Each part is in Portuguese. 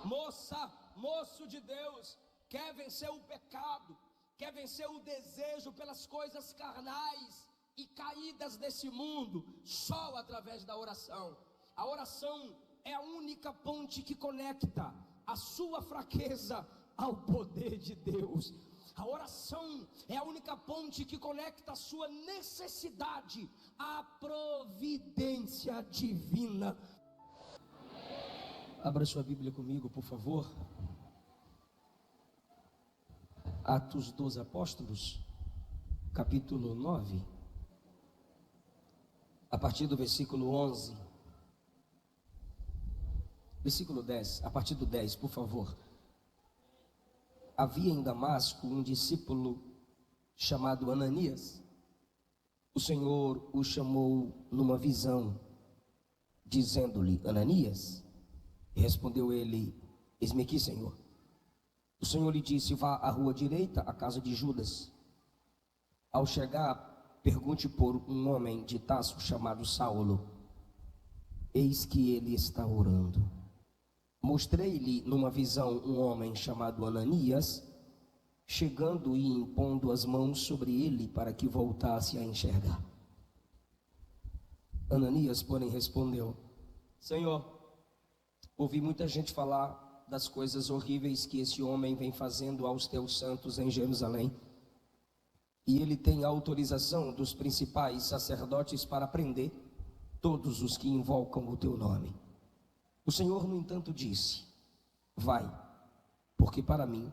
Moça, moço de Deus, quer vencer o pecado, quer vencer o desejo pelas coisas carnais e caídas desse mundo, só através da oração. A oração é a única ponte que conecta a sua fraqueza ao poder de Deus. A oração é a única ponte que conecta a sua necessidade à providência divina. Abra sua Bíblia comigo, por favor. Atos dos Apóstolos, capítulo 9, a partir do versículo 11. Versículo 10, a partir do 10, por favor. Havia em Damasco um discípulo chamado Ananias. O Senhor o chamou numa visão, dizendo-lhe: Ananias. Respondeu ele: eis-me aqui, Senhor. O Senhor lhe disse: vá à rua direita, à casa de Judas. Ao chegar, pergunte por um homem de Tarso chamado Saulo. Eis que ele está orando. Mostrei-lhe numa visão um homem chamado Ananias, chegando e impondo as mãos sobre ele para que voltasse a enxergar. Ananias, porém, respondeu: Senhor, ouvi muita gente falar das coisas horríveis que esse homem vem fazendo aos teus santos em Jerusalém. E ele tem a autorização dos principais sacerdotes para prender todos os que invocam o teu nome. O Senhor, no entanto, disse: vai, porque para mim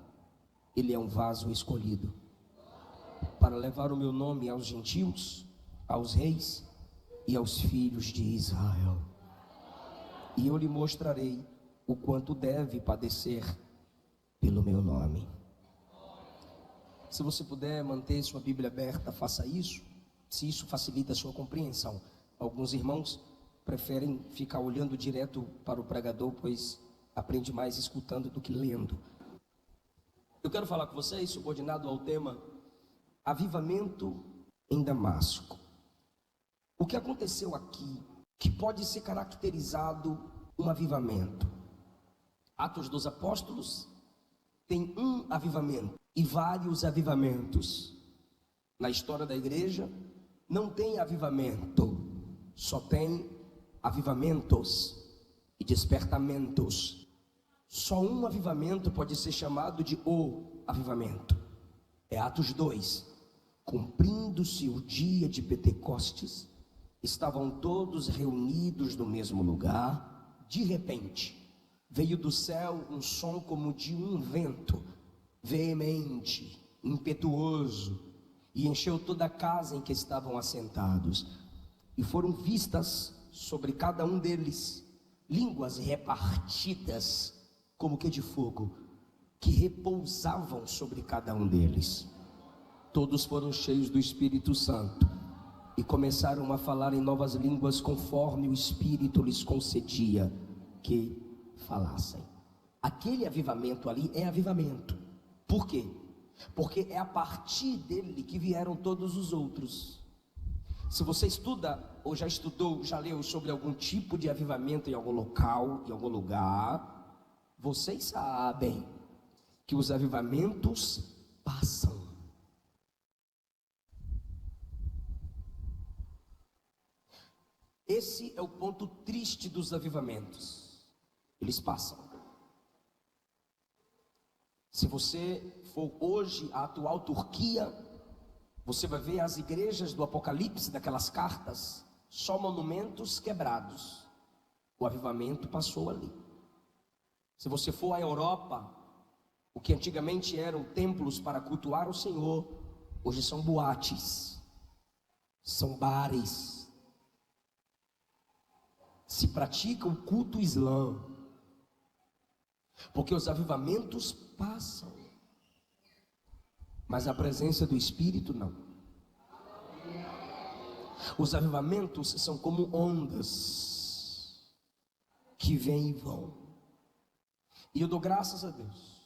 ele é um vaso escolhido, para levar o meu nome aos gentios, aos reis e aos filhos de Israel. E eu lhe mostrarei o quanto deve padecer pelo meu nome. Se você puder manter sua Bíblia aberta, faça isso, se isso facilita a sua compreensão. Alguns irmãos preferem ficar olhando direto para o pregador, pois aprende mais escutando do que lendo. Eu quero falar com vocês, subordinado ao tema avivamento em Damasco. O que aconteceu aqui, que pode ser caracterizado um avivamento? Atos dos Apóstolos tem um avivamento e vários avivamentos. Na história da igreja não tem avivamento, só tem avivamentos e despertamentos. Só um avivamento pode ser chamado de o avivamento. É Atos 2. Cumprindo-se o dia de Pentecostes, estavam todos reunidos no mesmo lugar. De repente, veio do céu um som como de um vento, veemente, impetuoso, e encheu toda a casa em que estavam assentados. E foram vistas sobre cada um deles línguas repartidas, como que de fogo, que repousavam sobre cada um deles. Todos foram cheios do Espírito Santo e começaram a falar em novas línguas, conforme o Espírito lhes concedia que falassem. Aquele avivamento ali é avivamento. Por quê? Porque é a partir dele que vieram todos os outros. Se você estuda, ou já estudou, já leu sobre algum tipo de avivamento em algum local, em algum lugar, vocês sabem que os avivamentos passam. Esse é o ponto triste dos avivamentos. Eles passam. Se você for hoje à atual Turquia, você vai ver as igrejas do Apocalipse, daquelas cartas, só monumentos quebrados. O avivamento passou ali. Se você for à Europa, o que antigamente eram templos para cultuar o Senhor, hoje são boates, são bares. Se pratica o culto islã, porque os avivamentos passam, mas a presença do Espírito não. Os avivamentos são como ondas que vêm e vão. E eu dou graças a Deus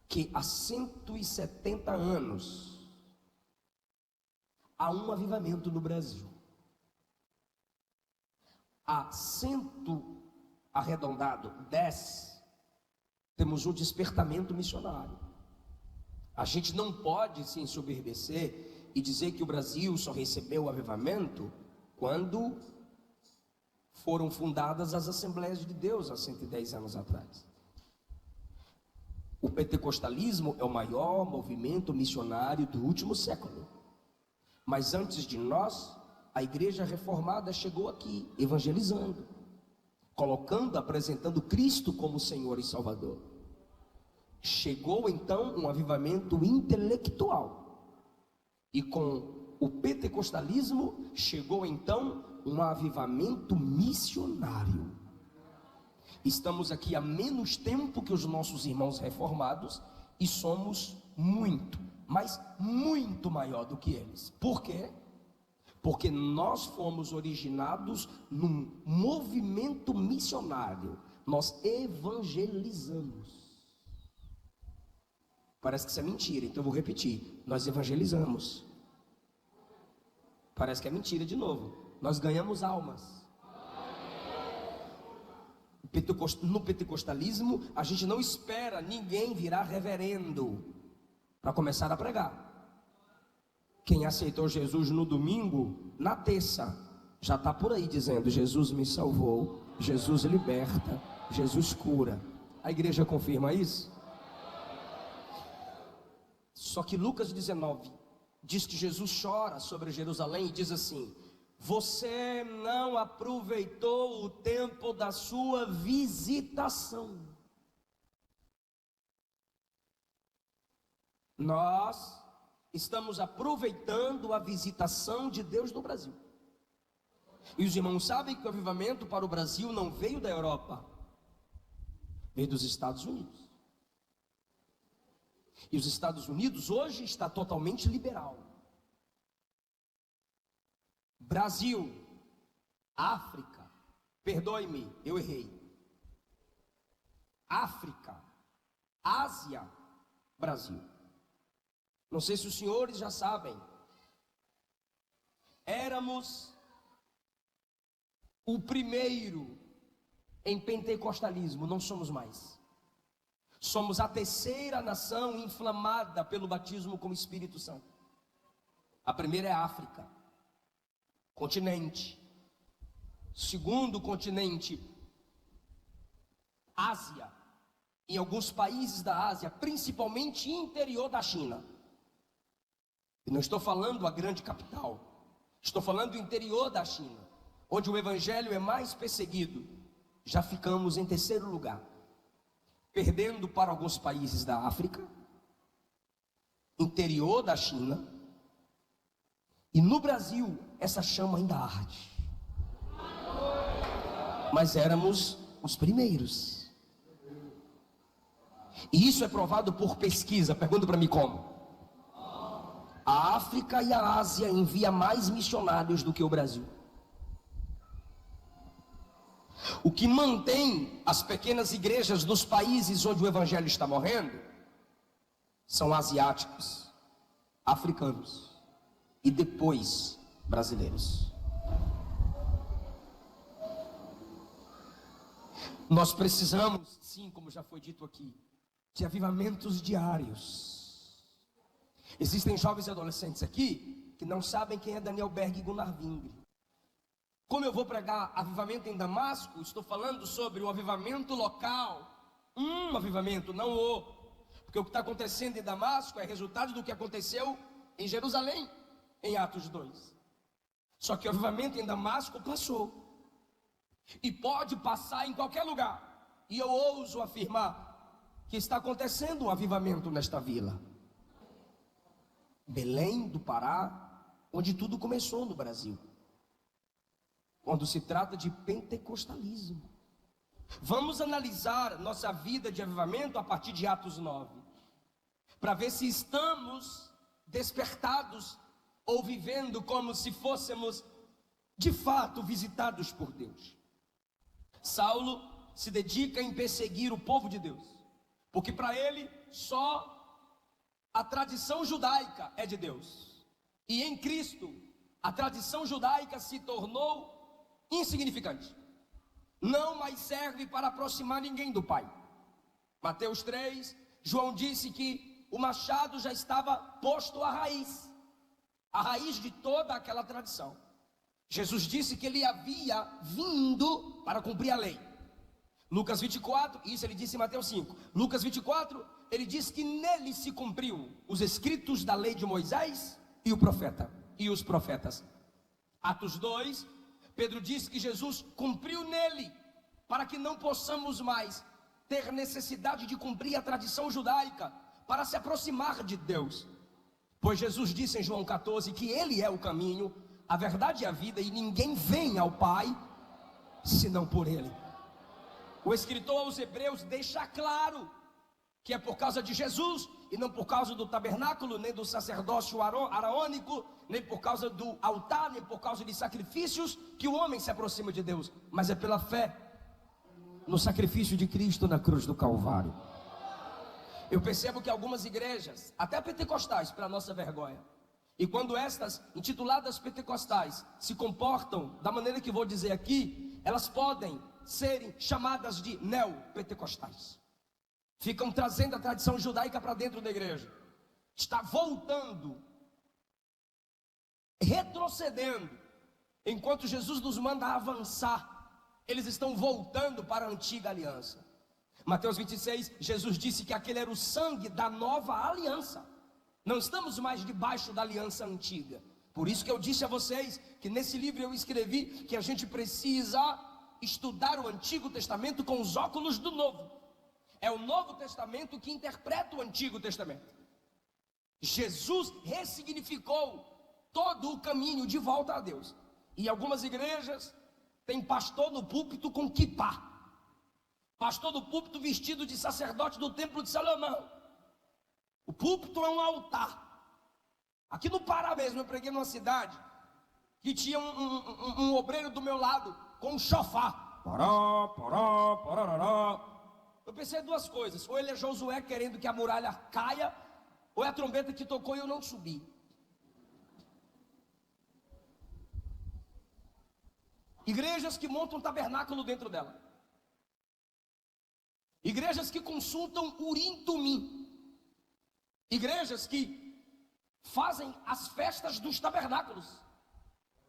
que há 170 anos há um avivamento no Brasil. Há 170 arredondado, 10, temos um despertamento missionário. A gente não pode se ensoberbecer e dizer que o Brasil só recebeu o avivamento quando foram fundadas as Assembleias de Deus há 110 anos atrás. O pentecostalismo é o maior movimento missionário do último século. Mas antes de nós, a igreja reformada chegou aqui, evangelizando, colocando, apresentando Cristo como Senhor e Salvador. Chegou então um avivamento intelectual. E com o pentecostalismo, chegou então um avivamento missionário. Estamos aqui há menos tempo que os nossos irmãos reformados e somos muito, mas muito maior do que eles. Por quê? Porque nós fomos originados num movimento missionário. Nós evangelizamos. Parece que isso é mentira, então eu vou repetir. Nós evangelizamos. Parece que é mentira de novo. Nós ganhamos almas. No pentecostalismo, a gente não espera ninguém virar reverendo para começar a pregar. Quem aceitou Jesus no domingo, na terça, já está por aí dizendo: Jesus me salvou, Jesus liberta, Jesus cura. A igreja confirma isso? Só que Lucas 19 diz que Jesus chora sobre Jerusalém e diz assim: você não aproveitou o tempo da sua visitação. Nós estamos aproveitando a visitação de Deus no Brasil. E os irmãos sabem que o avivamento para o Brasil não veio da Europa, veio dos Estados Unidos. E os Estados Unidos hoje está totalmente liberal. Brasil, África, perdoe-me, eu errei. África, Ásia, Brasil. Não sei se os senhores já sabem. Éramos o primeiro em pentecostalismo, não somos mais. Somos a terceira nação inflamada pelo batismo com o Espírito Santo. A primeira é a África, continente. Segundo continente, Ásia. Em alguns países da Ásia, principalmente interior da China. E não estou falando a grande capital, estou falando do interior da China, onde o evangelho é mais perseguido. Já ficamos em terceiro lugar, perdendo para alguns países da África, interior da China. E no Brasil, essa chama ainda arde. Mas éramos os primeiros. E isso é provado por pesquisa. Pergunta para mim como? A África e a Ásia enviam mais missionários do que o Brasil. O que mantém as pequenas igrejas dos países onde o evangelho está morrendo são asiáticos, africanos e depois brasileiros. Nós precisamos, sim, como já foi dito aqui, de avivamentos diários. Existem jovens e adolescentes aqui que não sabem quem é Daniel Berg e Gunnar Wingre. Como eu vou pregar avivamento em Damasco, estou falando sobre o avivamento local. Avivamento, não o. Porque o que está acontecendo em Damasco é resultado do que aconteceu em Jerusalém, em Atos 2. Só que o avivamento em Damasco passou. E pode passar em qualquer lugar. E eu ouso afirmar que está acontecendo um avivamento nesta vila. Belém do Pará, onde tudo começou no Brasil. Quando se trata de pentecostalismo. Vamos analisar nossa vida de avivamento a partir de Atos 9. Para ver se estamos despertados ou vivendo como se fôssemos de fato visitados por Deus. Saulo se dedica em perseguir o povo de Deus, porque para ele só a tradição judaica é de Deus, e em Cristo a tradição judaica se tornou insignificante. não mais serve para aproximar ninguém do Pai. Mateus 3, João disse que o machado já estava posto à raiz de toda aquela tradição. Jesus disse que ele havia vindo para cumprir a lei. Lucas 24, isso ele disse em Mateus 5. Lucas 24, ele diz que nele se cumpriu os escritos da lei de Moisés e os profetas. Atos 2, Pedro disse que Jesus cumpriu nele, para que não possamos mais ter necessidade de cumprir a tradição judaica, para se aproximar de Deus. Pois Jesus disse em João 14 que ele é o caminho, a verdade e a vida, e ninguém vem ao Pai senão por ele. O escritor aos Hebreus deixa claro que é por causa de Jesus e não por causa do tabernáculo, nem do sacerdócio araônico, nem por causa do altar, nem por causa de sacrifícios que o homem se aproxima de Deus, mas é pela fé no sacrifício de Cristo na cruz do Calvário. Eu percebo que algumas igrejas, até pentecostais, para nossa vergonha, e quando estas intituladas pentecostais se comportam da maneira que vou dizer aqui, elas podem serem chamadas de neopentecostais. Ficam trazendo a tradição judaica para dentro da igreja. Está voltando, retrocedendo, enquanto Jesus nos manda avançar. Eles estão voltando para a antiga aliança. Mateus 26, Jesus disse que aquele era o sangue da nova aliança. Não estamos mais debaixo da aliança antiga. Por isso que eu disse a vocês que nesse livro eu escrevi que a gente precisa estudar o Antigo Testamento com os óculos do Novo. É o Novo Testamento que interpreta o Antigo Testamento. Jesus ressignificou todo o caminho de volta a Deus. E algumas igrejas têm pastor no púlpito com quipá, pastor no púlpito vestido de sacerdote do templo de Salomão. O púlpito é um altar. Aqui no Pará mesmo, eu preguei numa cidade que tinha um obreiro do meu lado com um chofar. Pará, pará, parará. Eu pensei em duas coisas: ou ele é Josué querendo que a muralha caia, ou é a trombeta que tocou e eu não subi. Igrejas que montam um tabernáculo dentro dela. Igrejas que consultam Urim Tumim. Igrejas que fazem as festas dos tabernáculos,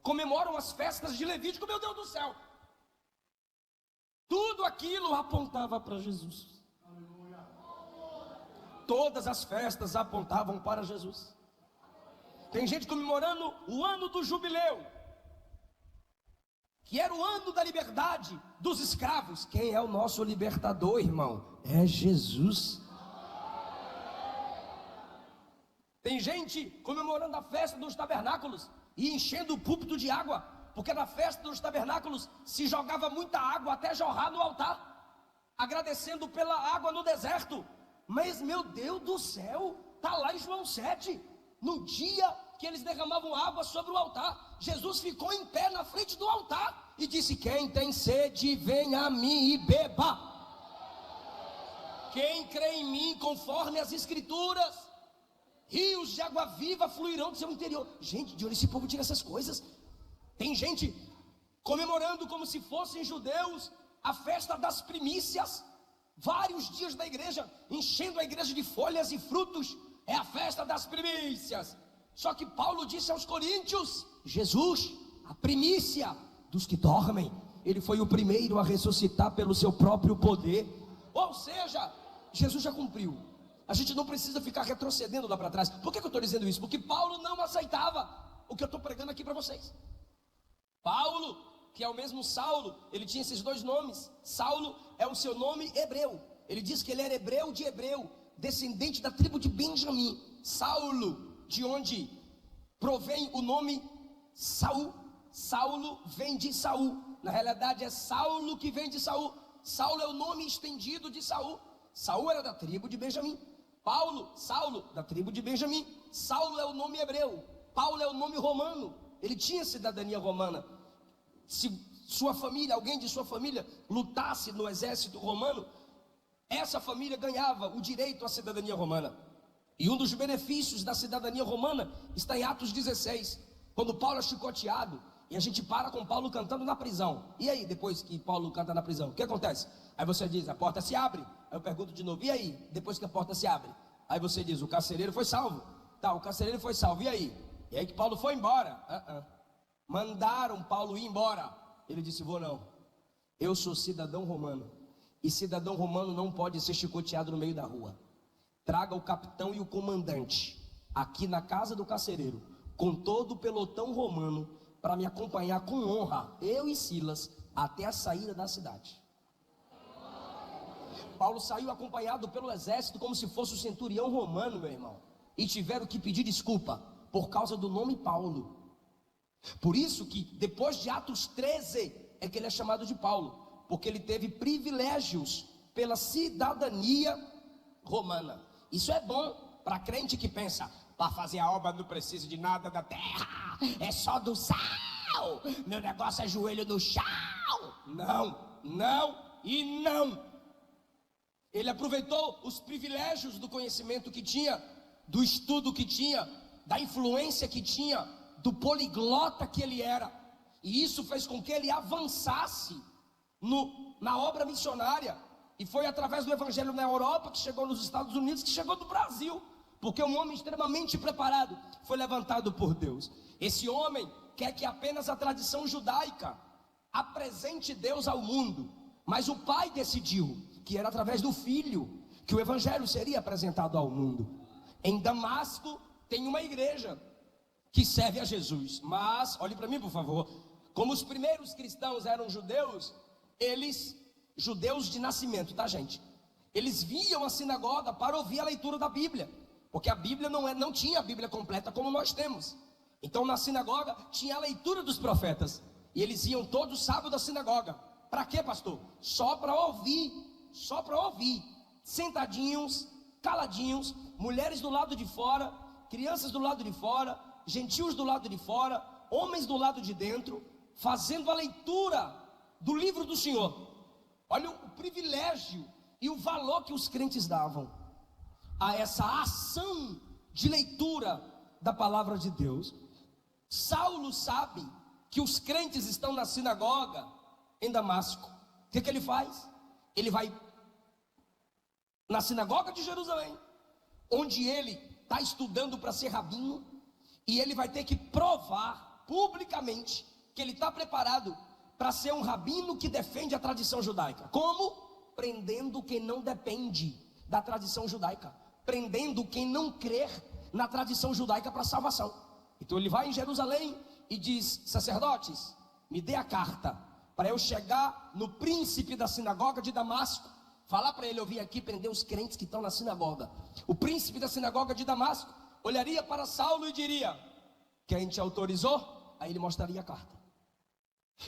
comemoram as festas de Levítico. Meu Deus do céu, tudo aquilo apontava para Jesus. Todas as festas apontavam para Jesus. Tem gente comemorando o ano do jubileu, que era o ano da liberdade dos escravos. Quem é o nosso libertador, irmão? É Jesus. Tem gente comemorando a festa dos tabernáculos e enchendo o púlpito de água, porque na festa dos tabernáculos se jogava muita água até jorrar no altar, agradecendo pela água no deserto. Mas meu Deus do céu, está lá em João 7, no dia que eles derramavam água sobre o altar, Jesus ficou em pé na frente do altar e disse: quem tem sede, venha a mim e beba. Quem crê em mim, conforme as escrituras, rios de água viva fluirão do seu interior. Gente, de onde esse povo tira essas coisas? Tem gente comemorando como se fossem judeus a festa das primícias, vários dias da igreja, enchendo a igreja de folhas e frutos. É a festa das primícias. Só que Paulo disse aos coríntios: Jesus, a primícia dos que dormem, ele foi o primeiro a ressuscitar pelo seu próprio poder. Ou seja, Jesus já cumpriu. A gente não precisa ficar retrocedendo lá para trás. Por que eu estou dizendo isso? Porque Paulo não aceitava o que eu estou pregando aqui para vocês. Paulo, que é o mesmo Saulo, ele tinha esses dois nomes. Saulo é o seu nome hebreu. Ele diz que ele era hebreu de hebreu, descendente da tribo de Benjamim. Saulo, de onde provém o nome Saul. Saulo vem de Saul. Na realidade é Saulo que vem de Saul. Saulo é o nome estendido de Saul. Saul era da tribo de Benjamim. Saulo, da tribo de Benjamim. Saulo é o nome hebreu. Paulo é o nome romano. Ele tinha cidadania romana. Se sua família, alguém de sua família lutasse no exército romano, essa família ganhava o direito à cidadania romana. E um dos benefícios da cidadania romana está em Atos 16, quando Paulo é chicoteado e a gente para com Paulo cantando na prisão. E aí, depois que Paulo canta na prisão, o que acontece? Aí você diz, a porta se abre. Aí eu pergunto de novo, e aí, depois que a porta se abre? Aí você diz, o carcereiro foi salvo. Tá, o carcereiro foi salvo, e aí? E aí que Paulo foi embora. Mandaram Paulo ir embora. Ele disse, vou não. Eu sou cidadão romano. E cidadão romano não pode ser chicoteado no meio da rua. Traga o capitão e o comandante aqui na casa do carcereiro, com todo o pelotão romano, para me acompanhar com honra, eu e Silas, até a saída da cidade. Paulo saiu acompanhado pelo exército como se fosse o centurião romano, meu irmão. E tiveram que pedir desculpa por causa do nome Paulo. Por isso que depois de Atos 13 é que ele é chamado de Paulo, porque ele teve privilégios pela cidadania romana. Isso é bom para crente que pensa, para fazer a obra não preciso de nada da terra, é só do céu, meu negócio é joelho no chão. Não, não e não. Ele aproveitou os privilégios do conhecimento que tinha, do estudo que tinha, da influência que tinha, do poliglota que ele era, e isso fez com que ele avançasse na obra missionária. E foi através do evangelho na Europa, que chegou nos Estados Unidos, que chegou no Brasil, porque um homem extremamente preparado foi levantado por Deus. Esse homem quer que apenas a tradição judaica apresente Deus ao mundo, mas o pai decidiu que era através do filho que o evangelho seria apresentado ao mundo. Em Damasco tem uma igreja que serve a Jesus, mas, olhe para mim por favor, como os primeiros cristãos eram judeus, judeus de nascimento, tá gente? Eles viam a sinagoga para ouvir a leitura da Bíblia, porque a Bíblia não tinha a Bíblia completa como nós temos. Então na sinagoga tinha a leitura dos profetas, e eles iam todo sábado à sinagoga. Para quê, pastor? Só para ouvir, sentadinhos, caladinhos, mulheres do lado de fora, crianças do lado de fora, gentios do lado de fora, homens do lado de dentro, fazendo a leitura do livro do Senhor. Olha o privilégio e o valor que os crentes davam a essa ação de leitura da palavra de Deus. Saulo sabe que os crentes estão na sinagoga em Damasco. O que ele faz? Ele vai na sinagoga de Jerusalém, onde ele está estudando para ser rabino, e ele vai ter que provar publicamente que ele está preparado para ser um rabino que defende a tradição judaica. Como? Prendendo quem não depende da tradição judaica, prendendo quem não crer na tradição judaica para salvação. Então ele vai em Jerusalém e diz: sacerdotes, me dê a carta para eu chegar no príncipe da sinagoga de Damasco, falar para ele: eu vim aqui prender os crentes que estão na sinagoga. O príncipe da sinagoga de Damasco olharia para Saulo e diria: quem te autorizou? Aí ele mostraria a carta.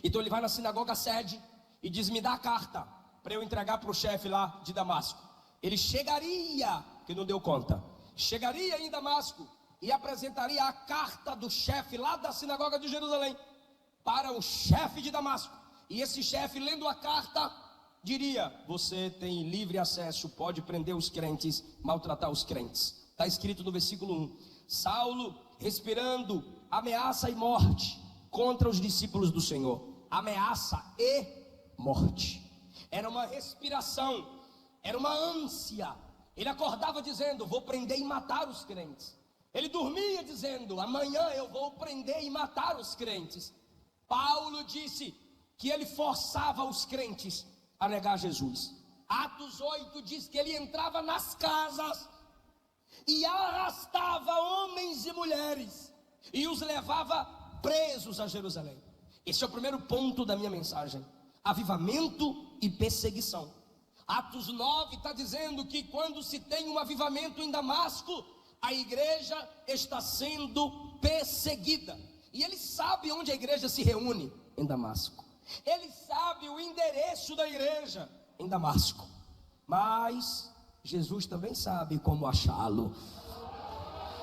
Então ele vai na sinagoga sede e diz: me dá a carta para eu entregar para o chefe lá de Damasco. Ele chegaria, que não deu conta, chegaria em Damasco e apresentaria a carta do chefe lá da sinagoga de Jerusalém para o chefe de Damasco. E esse chefe, lendo a carta, diria: você tem livre acesso, pode prender os crentes, maltratar os crentes. Está escrito no versículo 1. Saulo, respirando ameaça e morte contra os discípulos do Senhor. Ameaça e morte. Era uma respiração, era uma ânsia. Ele acordava dizendo: vou prender e matar os crentes. Ele dormia dizendo: amanhã eu vou prender e matar os crentes. Paulo disse que ele forçava os crentes a negar Jesus. Atos 8 diz que ele entrava nas casas e arrastava homens e mulheres e os levava presos a Jerusalém. Esse é o primeiro ponto da minha mensagem: avivamento e perseguição. Atos 9 está dizendo que quando se tem um avivamento em Damasco, a igreja está sendo perseguida. E ele sabe onde a igreja se reúne: em Damasco. Ele sabe o endereço da igreja: em Damasco. Mas Jesus também sabe como achá-lo.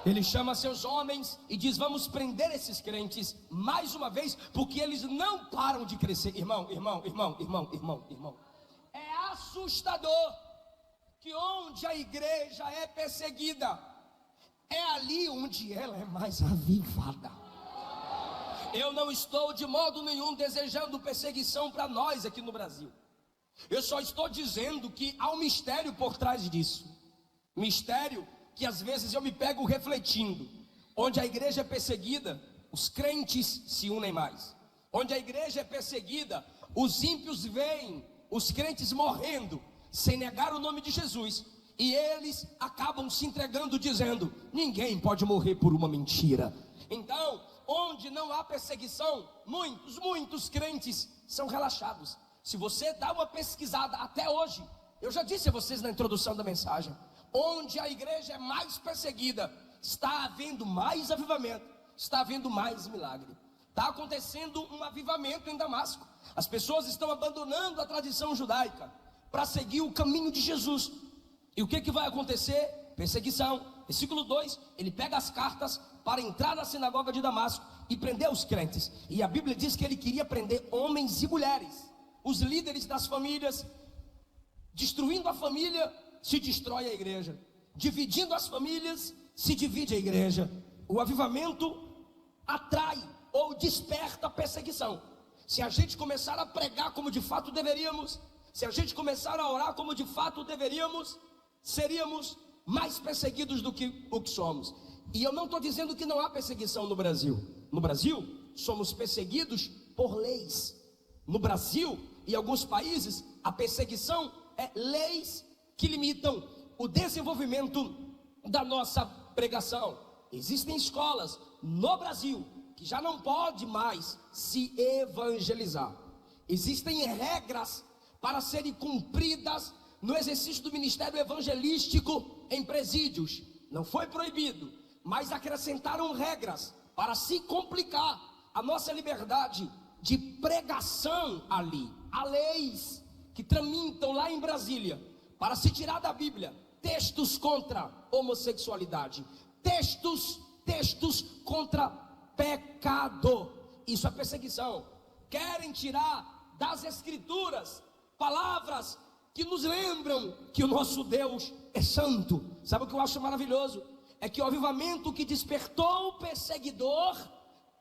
Ele chama seus homens e diz: vamos prender esses crentes mais uma vez, porque eles não param de crescer. Irmão. É assustador que onde a igreja é perseguida, é ali onde ela é mais avivada. Eu não estou de modo nenhum desejando perseguição para nós aqui no Brasil. Eu só estou dizendo que há um mistério por trás disso. Mistério que às vezes eu me pego refletindo. Onde a igreja é perseguida, os crentes se unem mais. Onde a igreja é perseguida, os ímpios veem os crentes morrendo sem negar o nome de Jesus, e eles acabam se entregando dizendo: ninguém pode morrer por uma mentira. Então, onde não há perseguição, muitos crentes são relaxados. Se você dá uma pesquisada até hoje, eu já disse a vocês na introdução da mensagem, onde a igreja é mais perseguida, está havendo mais avivamento, está havendo mais milagre. Está acontecendo um avivamento em Damasco. As pessoas estão abandonando a tradição judaica para seguir o caminho de Jesus. E o que vai acontecer? Perseguição. Versículo 2, ele pega as cartas para entrar na sinagoga de Damasco e prender os crentes. E a Bíblia diz que ele queria prender homens e mulheres, os líderes das famílias. Destruindo a família, se destrói a igreja. Dividindo as famílias, se divide a igreja. O avivamento atrai ou desperta a perseguição. Se a gente começar a pregar como de fato deveríamos, se a gente começar a orar como de fato deveríamos, seríamos mais perseguidos do que o que somos. E eu não estou dizendo que não há perseguição no Brasil. No Brasil, somos perseguidos por leis. No Brasil e alguns países, a perseguição é leis que limitam o desenvolvimento da nossa pregação. Existem escolas no Brasil que já não pode mais se evangelizar. Existem regras para serem cumpridas no exercício do ministério evangelístico em presídios. Não foi proibido, mas acrescentaram regras para se complicar a nossa liberdade de pregação ali. Há leis que tramitam lá em Brasília para se tirar da Bíblia textos contra homossexualidade, textos contra pecado. Isso é perseguição. Querem tirar das escrituras palavras que nos lembram que o nosso Deus é santo. Sabe o que eu acho maravilhoso? É que o avivamento que despertou o perseguidor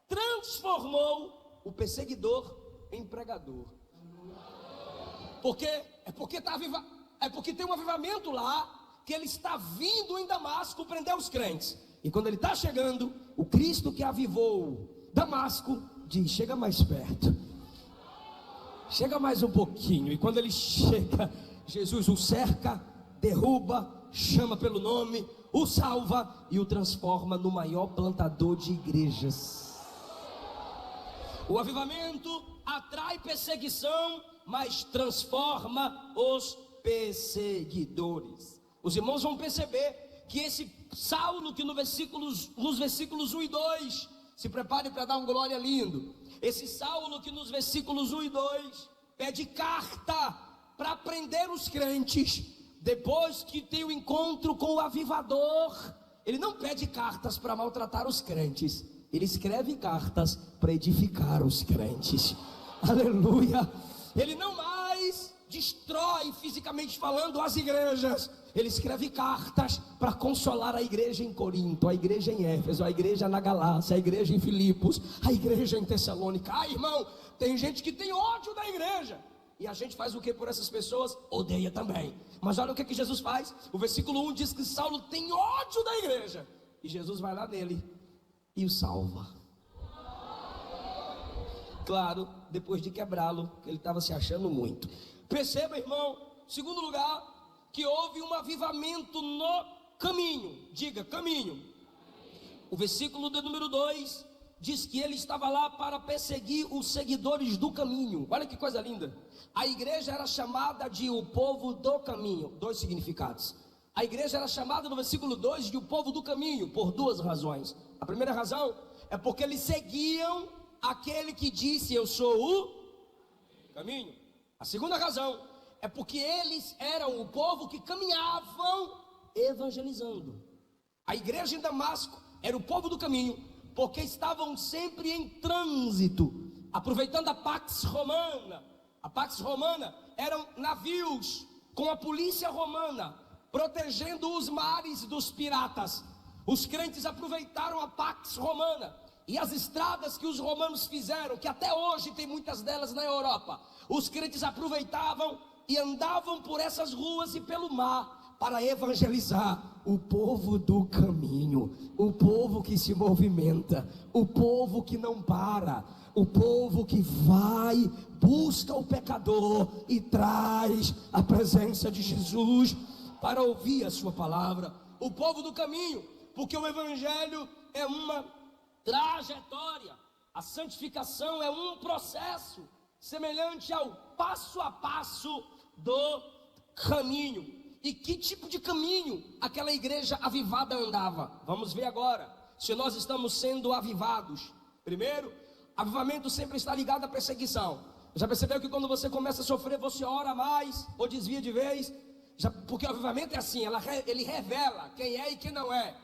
transformou o perseguidor em pregador. Por quê? É porque tem um avivamento lá, que ele está vindo em Damasco prender os crentes. E quando ele está chegando, o Cristo que avivou Damasco diz: chega mais perto, chega mais um pouquinho. E quando ele chega, Jesus o cerca, derruba, chama pelo nome, o salva e o transforma no maior plantador de igrejas. O avivamento atrai perseguição, mas transforma os perseguidores. Os irmãos vão perceber que esse Saulo, que nos versículos 1 e 2, se prepare para dar um glória lindo. Esse Saulo que nos versículos 1 e 2 pede carta para prender os crentes. Depois que tem o encontro com o avivador, ele não pede cartas para maltratar os crentes, ele escreve cartas para edificar os crentes. Aleluia. Ele não mais destrói fisicamente falando as igrejas, ele escreve cartas para consolar a igreja em Corinto, a igreja em Éfeso, a igreja na Galácia, a igreja em Filipos, a igreja em Tessalônica. Irmão, tem gente que tem ódio da igreja, e a gente faz o que por essas pessoas? Odeia também. Mas olha o que Jesus faz. O versículo 1 diz que Saulo tem ódio da igreja, e Jesus vai lá nele e o salva. Claro, depois de quebrá-lo, que ele estava se achando muito. Perceba, irmão, segundo lugar, que houve um avivamento no caminho. Diga, caminho. O versículo de número 2 diz que ele estava lá para perseguir os seguidores do caminho. Olha que coisa linda. A igreja era chamada de o povo do caminho. Dois significados. A igreja era chamada no versículo 2 de o povo do caminho, por duas razões. A primeira razão é porque eles seguiam aquele que disse: eu sou o caminho. A segunda razão é porque eles eram o povo que caminhavam evangelizando. A igreja em Damasco era o povo do caminho, porque estavam sempre em trânsito, aproveitando a Pax Romana. A Pax Romana eram navios com a polícia romana, protegendo os mares dos piratas. Os crentes aproveitaram a Pax Romana e as estradas que os romanos fizeram, que até hoje tem muitas delas na Europa, os crentes aproveitavam e andavam por essas ruas e pelo mar para evangelizar o povo do caminho, o povo que se movimenta, o povo que não para, o povo que vai, busca o pecador e traz a presença de Jesus para ouvir a sua palavra. O povo do caminho, porque o evangelho é uma trajetória, a santificação é um processo semelhante ao passo a passo do caminho. E que tipo de caminho aquela igreja avivada andava? Vamos ver agora se nós estamos sendo avivados. Primeiro, avivamento sempre está ligado à perseguição. Já percebeu que quando você começa a sofrer, você ora mais ou desvia de vez? Porque o avivamento é assim, ele revela quem é e quem não é.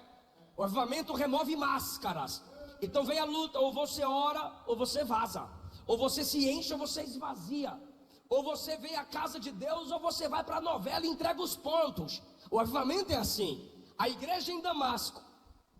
O avivamento remove máscaras. Então vem a luta, ou você ora ou você vaza, ou você se enche ou você esvazia, ou você vem à casa de Deus ou você vai para a novela e entrega os pontos. O avivamento é assim. A igreja em Damasco,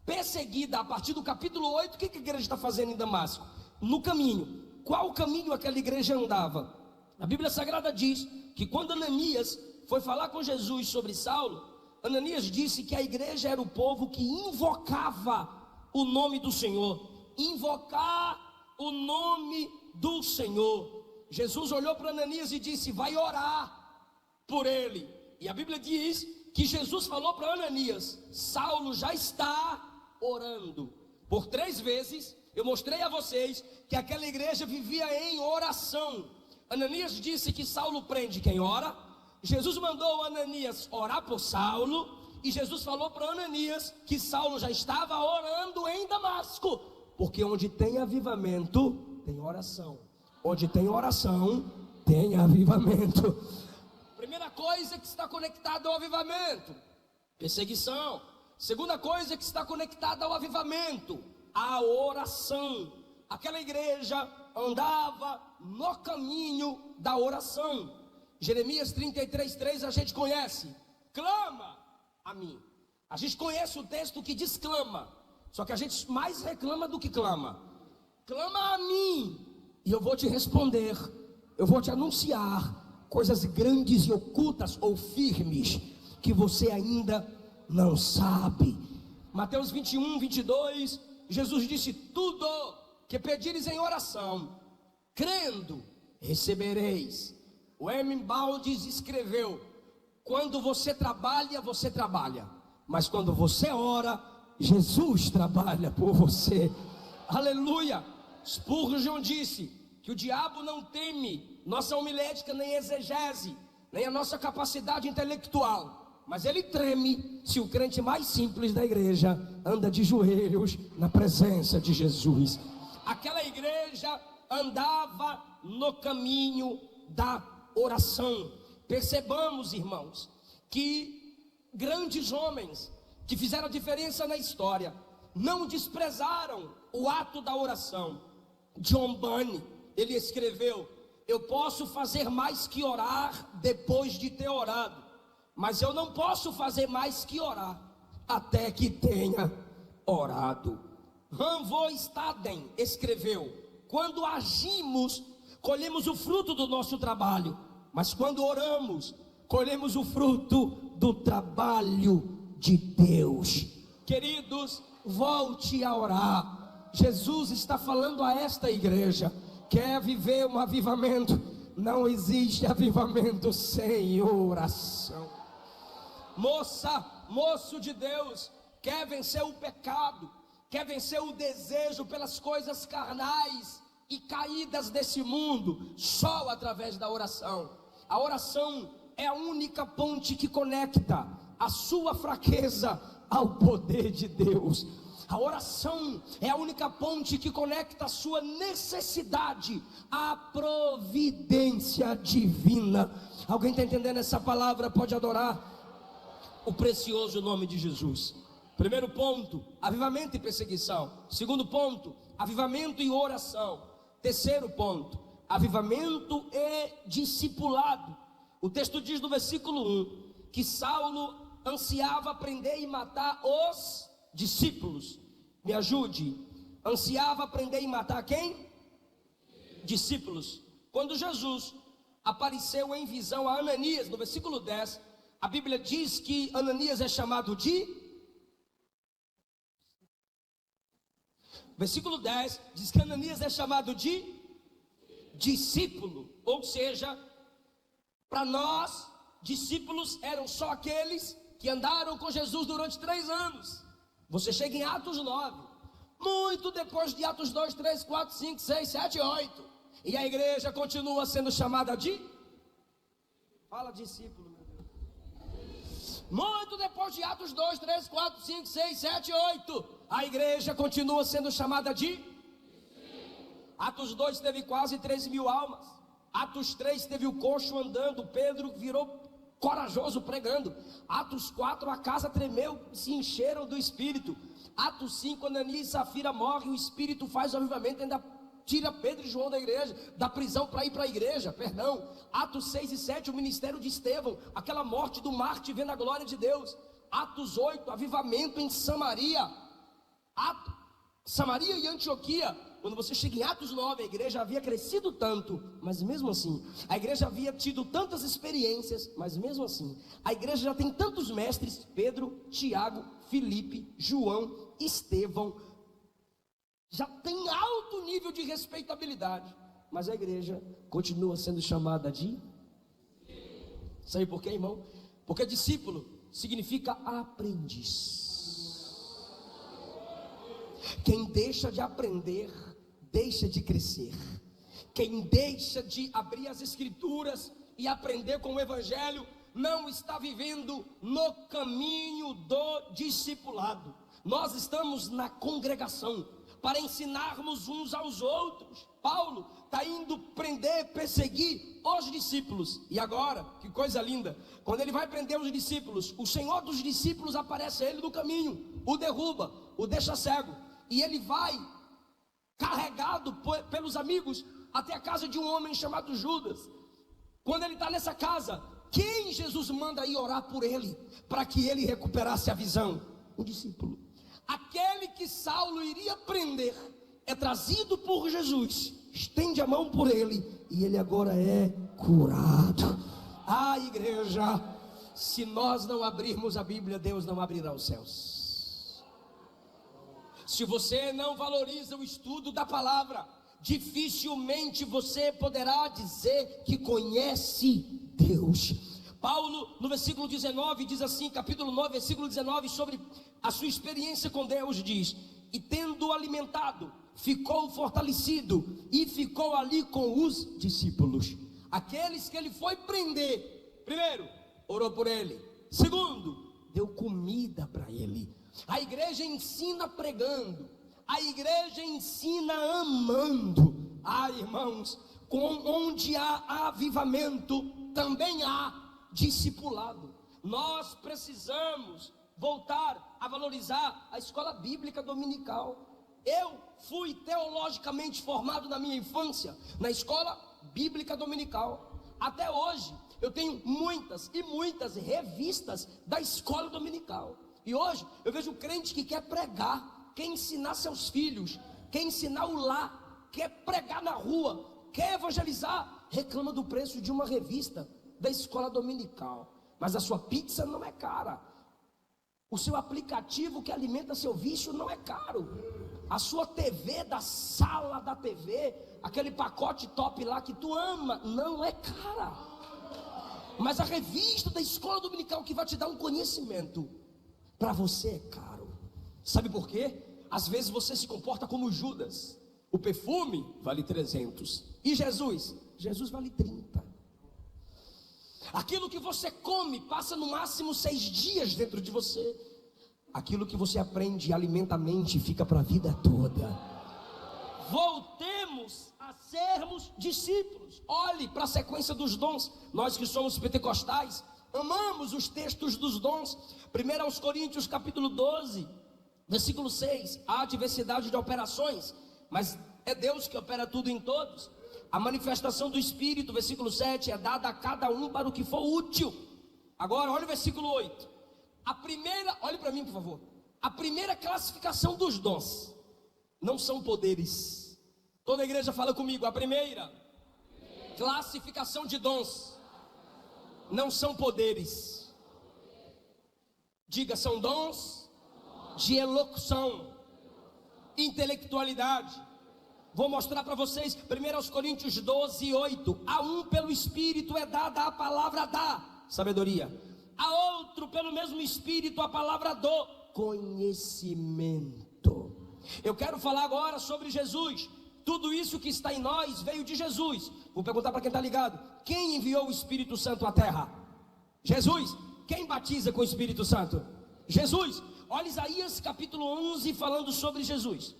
perseguida a partir do capítulo 8, o que a igreja está fazendo em Damasco? No caminho. Qual caminho aquela igreja andava? A Bíblia Sagrada diz que quando Ananias foi falar com Jesus sobre Saulo, Ananias disse que a igreja era o povo que invocava o nome do Senhor. Invocar o nome do Senhor. Jesus olhou para Ananias e disse: vai orar por ele. E a Bíblia diz que Jesus falou para Ananias: Saulo já está orando. Por 3 vezes eu mostrei a vocês que aquela igreja vivia em oração. Ananias disse que Saulo prende quem ora. Jesus mandou Ananias orar por Saulo, e Jesus falou para Ananias que Saulo já estava orando em Damasco, porque onde tem avivamento, tem oração. Onde tem oração, tem avivamento. Primeira coisa que está conectada ao avivamento: perseguição. Segunda coisa que está conectada ao avivamento: a oração. Aquela igreja andava no caminho da oração. Jeremias 33:3 a gente conhece: clama a mim. A gente conhece o texto que diz clama, só que a gente mais reclama do que clama. Clama a mim e eu vou te responder, eu vou te anunciar coisas grandes e ocultas ou firmes que você ainda não sabe. Mateus 21:22, Jesus disse: tudo que pedires em oração, crendo, recebereis. O Herman Baldes escreveu: quando você trabalha, mas quando você ora, Jesus trabalha por você. Aleluia. Spurgeon disse que o diabo não teme nossa homilética, nem exegese, nem a nossa capacidade intelectual, mas ele treme se o crente mais simples da igreja anda de joelhos na presença de Jesus. Aquela igreja andava no caminho da oração. Percebamos, irmãos, que grandes homens que fizeram a diferença na história não desprezaram o ato da oração. John Bunyan, ele escreveu: eu posso fazer mais que orar depois de ter orado, mas eu não posso fazer mais que orar até que tenha orado. Van Staden escreveu: quando agimos, colhemos o fruto do nosso trabalho, mas quando oramos, colhemos o fruto do trabalho de Deus. Queridos, volte a orar. Jesus está falando a esta igreja: quer viver um avivamento? Não existe avivamento sem oração. Moço de Deus, quer vencer o pecado, quer vencer o desejo pelas coisas carnais e caídas desse mundo? Só através da oração. A oração é a única ponte que conecta a sua fraqueza ao poder de Deus. A oração é a única ponte que conecta a sua necessidade à providência divina. Alguém está entendendo essa palavra? Pode adorar o precioso nome de Jesus. Primeiro ponto, avivamento e perseguição. Segundo ponto, avivamento e oração. Terceiro ponto, avivamento e discipulado. O texto diz no versículo 1 que Saulo ansiava prender e matar os discípulos. Me ajude. ansiava prender e matar quem? Discípulos. Quando Jesus apareceu em visão a Ananias, no versículo 10, a Bíblia diz que Ananias é chamado de... Versículo 10 diz que Ananias é chamado de discípulo. Ou seja, para nós, discípulos eram só aqueles que andaram com Jesus durante 3 anos. Você chega em Atos 9, muito depois de Atos 2, 3, 4, 5, 6, 7, 8. E a igreja continua sendo chamada de... Fala discípulo, meu Deus. Muito depois de Atos 2, 3, 4, 5, 6, 7, 8. A igreja continua sendo chamada de... Atos 2 teve quase 3.000 almas. Atos 3 teve o coxo andando, Pedro virou corajoso pregando. Atos 4 a casa tremeu, se encheram do Espírito. Atos 5 Ananias e Safira morrem, o Espírito faz o avivamento, ainda tira Pedro e João da igreja, da prisão para ir para a igreja, perdão. Atos 6 e 7 o ministério de Estevão, aquela morte do Marte vendo a glória de Deus. Atos 8 avivamento em Samaria. Samaria e Antioquia. Quando você chega em Atos 9, a igreja havia crescido tanto, mas mesmo assim, a igreja havia tido tantas experiências, mas mesmo assim, a igreja já tem tantos mestres, Pedro, Tiago, Filipe, João, Estevão, já tem alto nível de respeitabilidade, mas a igreja continua sendo chamada de... Sabe por quê, irmão? Porque discípulo significa aprendiz. Quem deixa de aprender, deixa de crescer. Quem deixa de abrir as escrituras e aprender com o evangelho, não está vivendo no caminho do discipulado. Nós estamos na congregação para ensinarmos uns aos outros. Paulo está indo prender, perseguir os discípulos. E agora, que coisa linda, quando ele vai prender os discípulos, o Senhor dos discípulos aparece a ele no caminho, o derruba, o deixa cego, e ele vai carregado pelos amigos até a casa de um homem chamado Judas. Quando ele está nessa casa, quem Jesus manda ir orar por ele, para que ele recuperasse a visão? O discípulo. Aquele que Saulo iria prender é trazido por Jesus, estende a mão por ele, e ele agora é curado. Ah, igreja, se nós não abrirmos a Bíblia, Deus não abrirá os céus. Se você não valoriza o estudo da palavra, dificilmente você poderá dizer que conhece Deus. Paulo, no versículo 19, diz assim, capítulo 9, versículo 19, sobre a sua experiência com Deus, diz: e tendo alimentado, ficou fortalecido, e ficou ali com os discípulos. Aqueles que ele foi prender, primeiro, orou por ele. Segundo, deu comida para ele. A igreja ensina pregando, a igreja ensina amando. Ah, irmãos, onde há avivamento, também há discipulado. Nós precisamos voltar a valorizar a escola bíblica dominical. Eu fui teologicamente formado na minha infância na escola bíblica dominical. Até hoje eu tenho muitas e muitas revistas da escola dominical. E hoje eu vejo crente que quer pregar, quer ensinar seus filhos, quer ensinar o lar, quer pregar na rua, quer evangelizar, reclama do preço de uma revista da escola dominical. Mas a sua pizza não é cara, o seu aplicativo que alimenta seu vício não é caro, a sua TV da sala da TV, aquele pacote top lá que tu ama, não é cara. Mas a revista da escola dominical que vai te dar um conhecimento, para você é caro. Sabe por quê? Às vezes você se comporta como Judas. O perfume vale 300 e Jesus vale 30. Aquilo que você come passa no máximo 6 dias dentro de você. Aquilo que você aprende e alimenta a mente fica para a vida toda. Voltemos a sermos discípulos. Olhe para a sequência dos dons. Nós que somos pentecostais amamos os textos dos dons. 1 aos Coríntios capítulo 12, versículo 6. Há diversidade de operações, mas é Deus que opera tudo em todos. A manifestação do Espírito, versículo 7, é dada a cada um para o que for útil. Agora olha o versículo 8. Olhe para mim por favor. A primeira classificação dos dons não são poderes. Toda a igreja fala comigo. A primeira classificação de dons não são poderes. Diga, são dons de elocução, intelectualidade. Vou mostrar para vocês, 1 Coríntios 12, 8. A um pelo Espírito é dada a palavra da sabedoria, a outro pelo mesmo Espírito a palavra do conhecimento. Eu quero falar agora sobre Jesus. Tudo isso que está em nós veio de Jesus. Vou perguntar para quem está ligado: quem enviou o Espírito Santo à terra? Jesus. Quem batiza com o Espírito Santo? Jesus. Olha Isaías capítulo 11 falando sobre Jesus.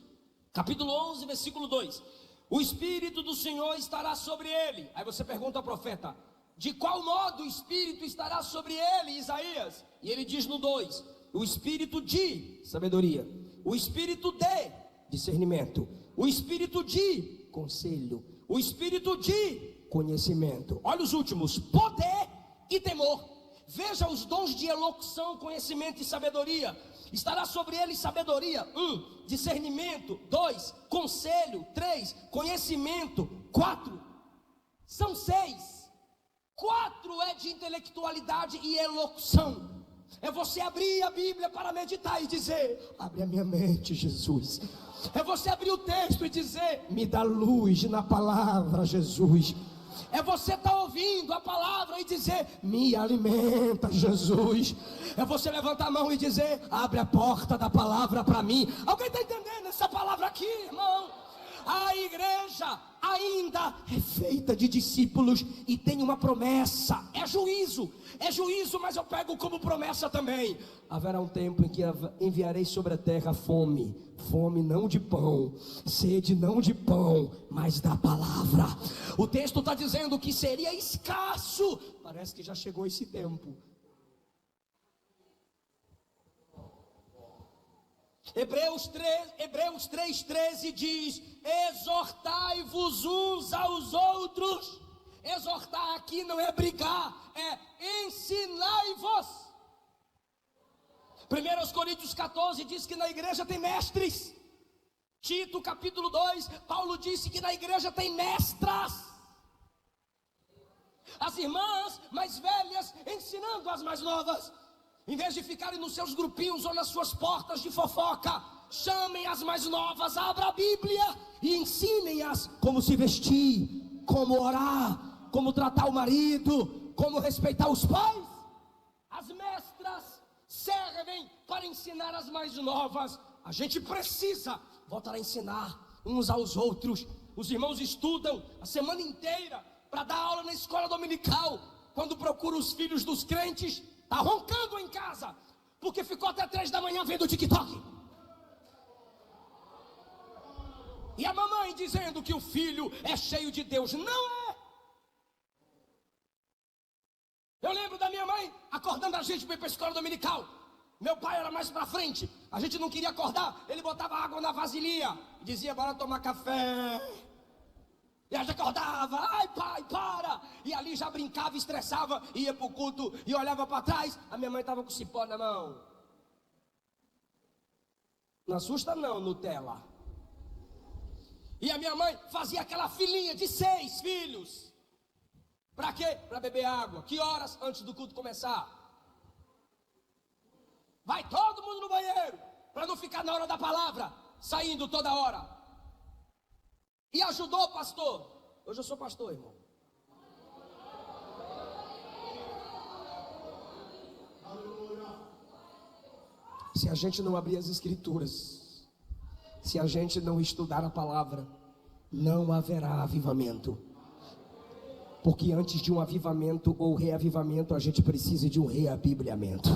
Capítulo 11, versículo 2. O Espírito do Senhor estará sobre ele. Aí você pergunta ao profeta: de qual modo o Espírito estará sobre ele, Isaías? E ele diz no 2: o Espírito de sabedoria, o Espírito de discernimento, o Espírito de conselho, o Espírito de conhecimento. Olha os últimos: poder e temor. Veja os dons de elocução, conhecimento e sabedoria. Estará sobre ele sabedoria. 1, discernimento. 2, conselho. 3, conhecimento. 4, são 6. 4 é de intelectualidade e elocução. É você abrir a Bíblia para meditar e dizer: abre a minha mente, Jesus. É você abrir o texto e dizer: me dá luz na palavra, Jesus. É você estar ouvindo a palavra e dizer: me alimenta, Jesus. É você levantar a mão e dizer: abre a porta da palavra para mim. Alguém está entendendo essa palavra aqui, irmão? A igreja ainda é feita de discípulos e tem uma promessa. É juízo, mas eu pego como promessa também. Haverá um tempo em que enviarei sobre a terra fome. Fome não de pão, sede não de pão, mas da palavra. O texto está dizendo que seria escasso. Parece que já chegou esse tempo. Hebreus 3:13 diz: exortai-vos uns aos outros. Exortar aqui não é brigar, é ensinai-vos. 1 Coríntios 14 diz que na igreja tem mestres. Tito capítulo 2, Paulo disse que na igreja tem mestras. As irmãs mais velhas ensinando as mais novas. Em vez de ficarem nos seus grupinhos ou nas suas portas de fofoca, chamem as mais novas, abra a Bíblia e ensinem-as como se vestir, como orar, como tratar o marido, como respeitar os pais. As mestras servem para ensinar as mais novas. A gente precisa voltar a ensinar uns aos outros. Os irmãos estudam a semana inteira para dar aula na escola dominical. Quando procura os filhos dos crentes, está roncando em casa, porque ficou até 3 da manhã vendo o TikTok. E a mamãe dizendo que o filho é cheio de Deus. Não é. Eu lembro da minha mãe acordando a gente para ir para a escola dominical. Meu pai era mais para frente. A gente não queria acordar, ele botava água na vasilha e dizia: bora tomar café. E a gente acordava: ai pai, para. E ali já brincava, estressava, ia para o culto e olhava para trás. A minha mãe estava com cipó na mão. Não assusta não, Nutella. E a minha mãe fazia aquela filinha de 6 filhos. Para quê? Para beber água. Que horas? Antes do culto começar. Vai todo mundo no banheiro, para não ficar na hora da palavra, saindo toda hora. E ajudou, pastor. Hoje eu sou pastor, irmão. Se a gente não abrir as escrituras, se a gente não estudar a palavra, não haverá avivamento. Porque antes de um avivamento ou reavivamento, a gente precisa de um reabibliamento.